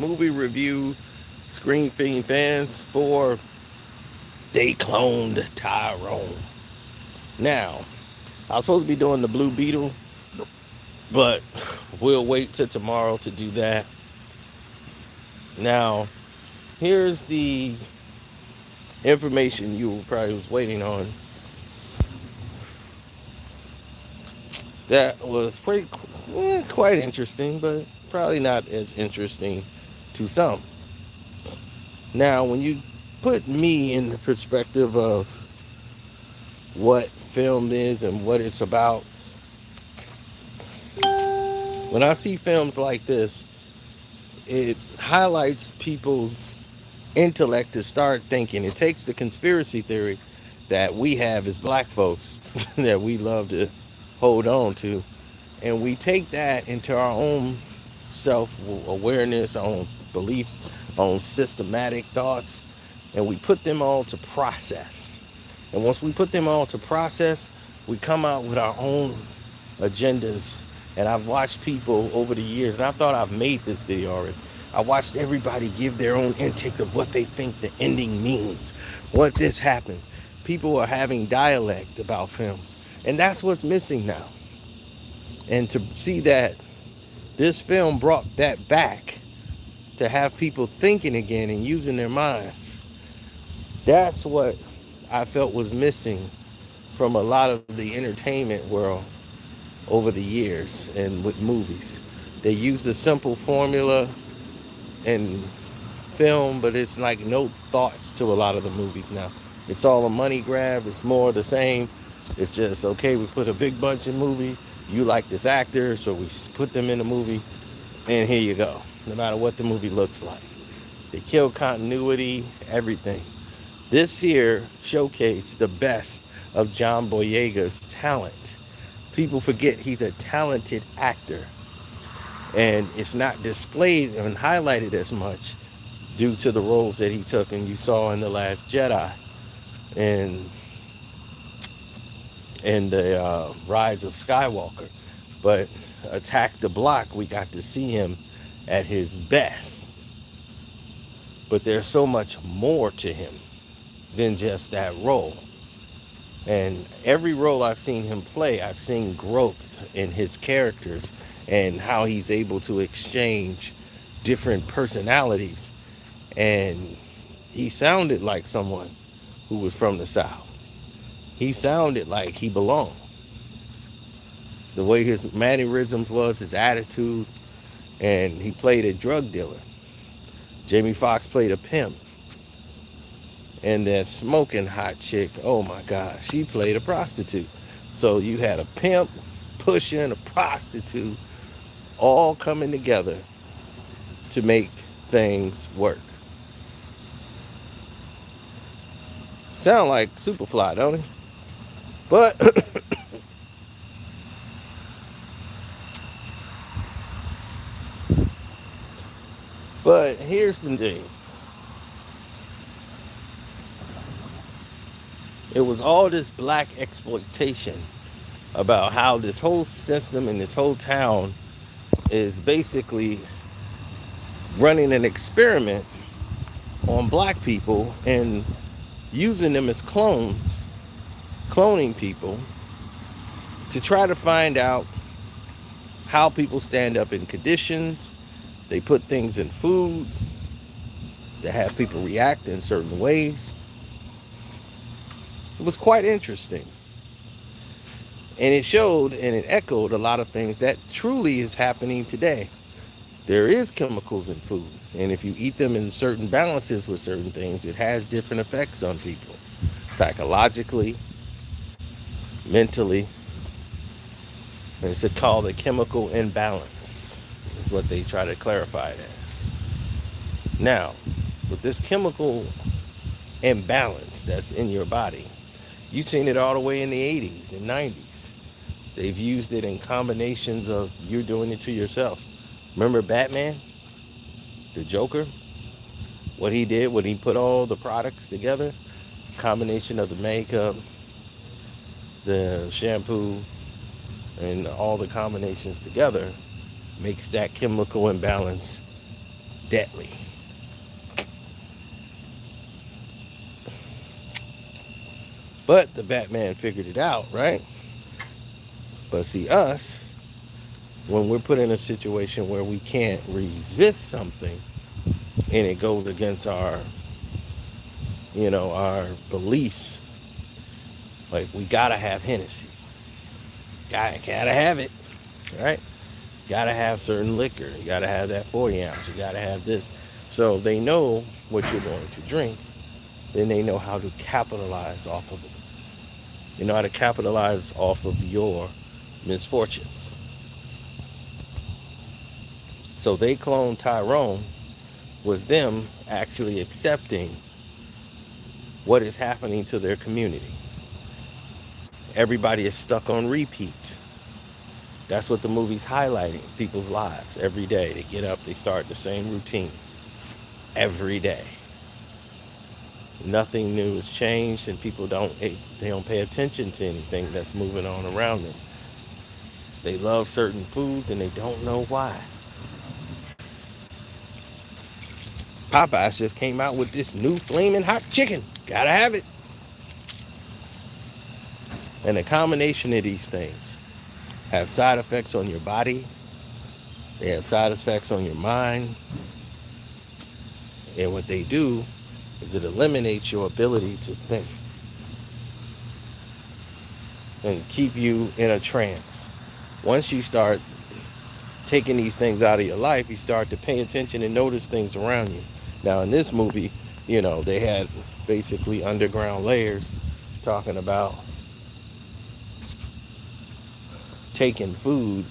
movie review Screen Fiend fans for They Cloned Tyrone. Now, I was supposed to be doing the Blue Beetle, but we'll wait till tomorrow to do that. Now, here's the information you probably was waiting on. That was quite interesting, but probably not as interesting to some. Now, when you put me in the perspective of what film is and what it's about, when I see films like this, it highlights people's intellect to start thinking. It takes the conspiracy theory that we have as black folks that we love to hold on to, and we take that into our own self awareness, our own beliefs, our own systematic thoughts, and we put them all to process. And once we put them all to process, we come out with our own agendas. And I've watched people over the years, and I thought I've made this video already. I watched everybody give their own intake of what they think the ending means. Once this happens, people are having dialect about films. And that's what's missing now. And to see that this film brought that back, to have people thinking again and using their minds, that's what I felt was missing from a lot of the entertainment world over the years and with movies. They use the simple formula in film, but it's like no thoughts to a lot of the movies now. It's all a money grab. It's more of the same. It's just, okay, we put a big bunch in movie. You like this actor, so we put them in the movie, and here you go. No matter what the movie looks like. They kill continuity, everything. This here showcased the best of John Boyega's talent. People forget he's a talented actor, and it's not displayed and highlighted as much due to the roles that he took, and you saw in The Last Jedi and the Rise of Skywalker. But Attack the Block, we got to see him at his best. But there's so much more to him than just that role. And every role I've seen him play, I've seen growth in his characters and how he's able to exchange different personalities. And he sounded like someone who was from the South. He sounded like he belonged. The way his mannerisms was, his attitude, and he played a drug dealer. Jamie Foxx played a pimp. And that smoking hot chick, oh my gosh, she played a prostitute. So you had a pimp pushing a prostitute, all coming together to make things work. Sound like Superfly, don't it? But but here's the thing. It was all this black exploitation about how this whole system and this whole town is basically running an experiment on black people and using them as clones, cloning people to try to find out how people stand up in conditions. They put things in foods to have people react in certain ways. It was quite interesting. And it showed and it echoed a lot of things that truly is happening today. There is chemicals in food. And if you eat them in certain balances with certain things, it has different effects on people. Psychologically, mentally. And it's called a chemical imbalance. Is what they try to clarify it as. Now, with this chemical imbalance that's in your body, you've seen it all the way in the 80s and 90s. They've used it in combinations of you're doing it to yourself. Remember Batman? The Joker? What he did when he put all the products together? Combination of the makeup, the shampoo, and all the combinations together makes that chemical imbalance deadly. But the Batman figured it out, right? But see, us, when we're put in a situation where we can't resist something and it goes against our beliefs, like we gotta have Hennessy. Gotta have it, right? Gotta have certain liquor. You gotta have that 40 ounce. You gotta have this. So they know what you're going to drink. Then they know how to capitalize off of it. You know how to capitalize off of your misfortunes. So they cloned Tyrone was them actually accepting what is happening to their community. Everybody is stuck on repeat. That's what the movie's highlighting, people's lives every day. They get up, they start the same routine every day. Nothing new has changed, and people don't pay attention to anything that's moving on around them. They love certain foods and they don't know why. Popeyes just came out with this new flaming hot chicken. Gotta have it. And a combination of these things have side effects on your body. They have side effects on your mind. And what they do is it eliminates your ability to think and keep you in a trance. Once you start taking these things out of your life, you start to pay attention and notice things around you. Now, in this movie, they had basically underground layers talking about taking food,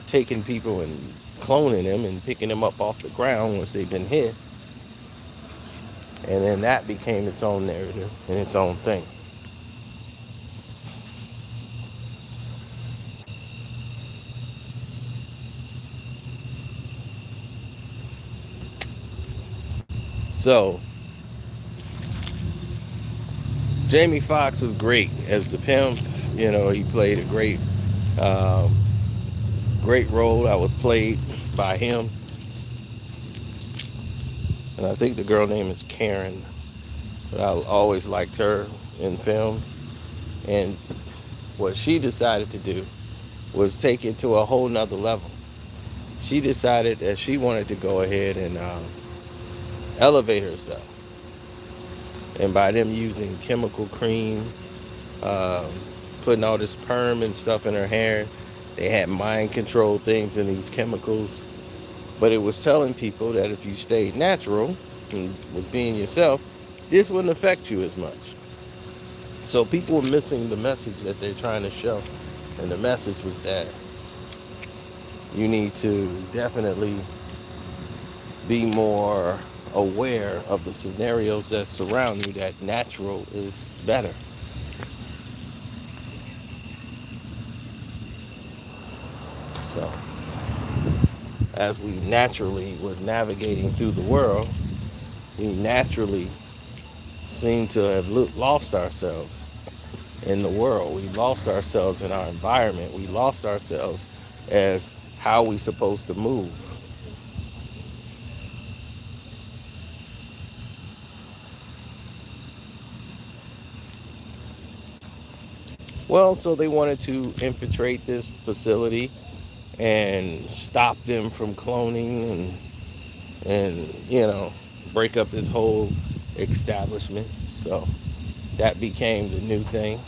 taking people and cloning them and picking them up off the ground once they've been hit. And then that became its own narrative and its own thing. So, Jamie Foxx was great as the pimp. He played a great role that was played by him. And I think the girl name is Karen. But I always liked her in films. And what she decided to do was take it to a whole nother level. She decided that she wanted to go ahead and elevate herself. And by them using chemical cream, putting all this perm and stuff in her hair, they had mind control things in these chemicals. But it was telling people that if you stayed natural and was being yourself, this wouldn't affect you as much. So people were missing the message that they're trying to show. And the message was that you need to definitely be more aware of the scenarios that surround you, that natural is better. So, as we naturally was navigating through the world, we naturally seem to have lost ourselves in the world. We lost ourselves in our environment. We lost ourselves as how we supposed to move. Well, so they wanted to infiltrate this facility and stop them from cloning and break up this whole establishment. So that became the new thing.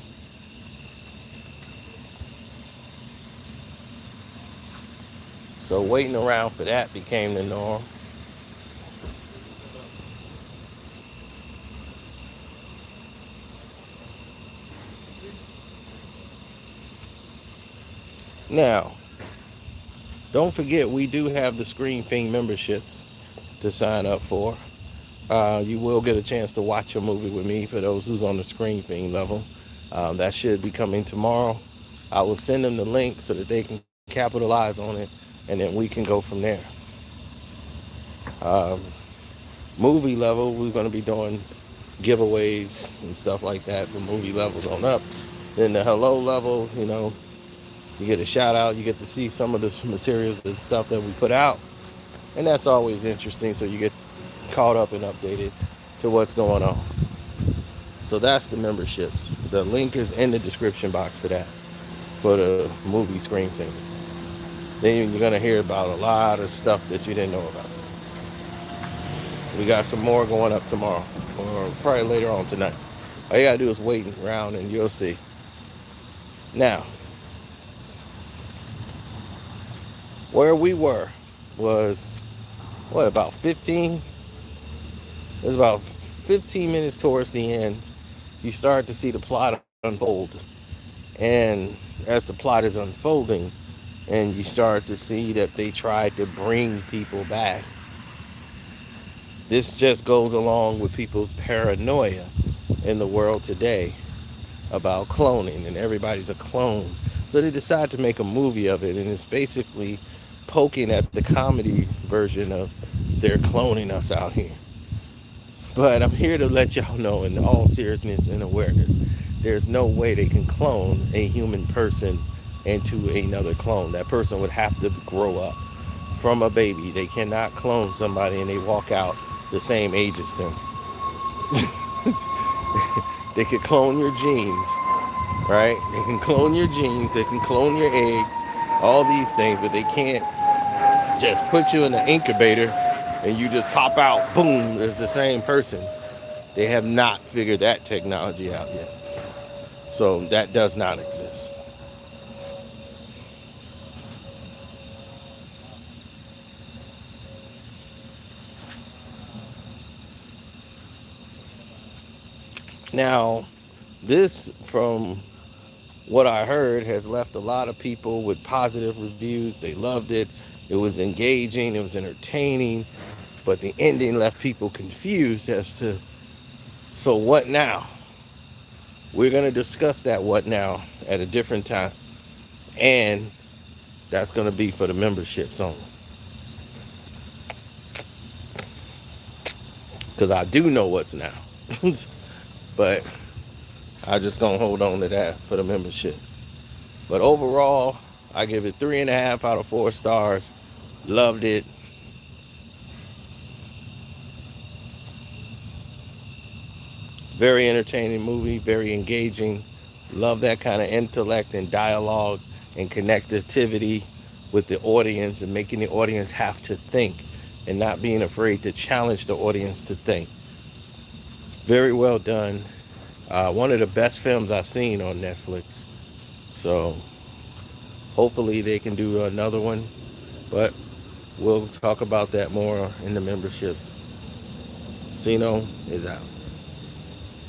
So waiting around for that became the norm. Now, don't forget, we do have the Screen Fiend memberships to sign up for. You will get a chance to watch a movie with me for those who's on the Screen Fiend level. That should be coming tomorrow. I will send them the link so that they can capitalize on it, and then we can go from there. Movie level, we're going to be doing giveaways and stuff like that for movie levels on up. Then the hello level, you get a shout out. You get to see some of the materials, the stuff that we put out. And that's always interesting, so you get caught up and updated to what's going on. So that's the memberships. The link is in the description box for that, for the movie Screen Fingers. Then you're gonna hear about a lot of stuff that you didn't know about. We got some more going up tomorrow, or probably later on tonight. All you gotta do is wait around and you'll see. Now, where we were was what, about 15? It was about 15 minutes towards the end. You start to see the plot unfold. And as the plot is unfolding, and you start to see that they tried to bring people back, this just goes along with people's paranoia in the world today about cloning, and everybody's a clone. So they decide to make a movie of it, and it's basically poking at the comedy version of they're cloning us out here. But I'm here to let y'all know, in all seriousness and awareness, there's no way they can clone a human person into another clone. That person would have to grow up from a baby. They cannot clone somebody and they walk out the same age as them. They could clone your genes, right? They can clone your genes, they can clone your eggs, all these things, but they can't just put you in the incubator and you just pop out, boom, as the same person. They have not figured that technology out yet. So that does not exist. Now, this, from what I heard, has left a lot of people with positive reviews. They loved it. It was engaging. It was entertaining. But the ending left people confused as to, so what now? We're going to discuss that what now at a different time. And that's going to be for the memberships only. Because I do know what's now. But I just gonna hold on to that for the membership. But overall, I give it 3.5 out of 4 stars. Loved it. It's a very entertaining movie, very engaging. Love that kind of intellect and dialogue and connectivity with the audience, and making the audience have to think and not being afraid to challenge the audience to think. Very well done. One of the best films I've seen on Netflix. So hopefully they can do another one. But we'll talk about that more in the membership. Sino is out.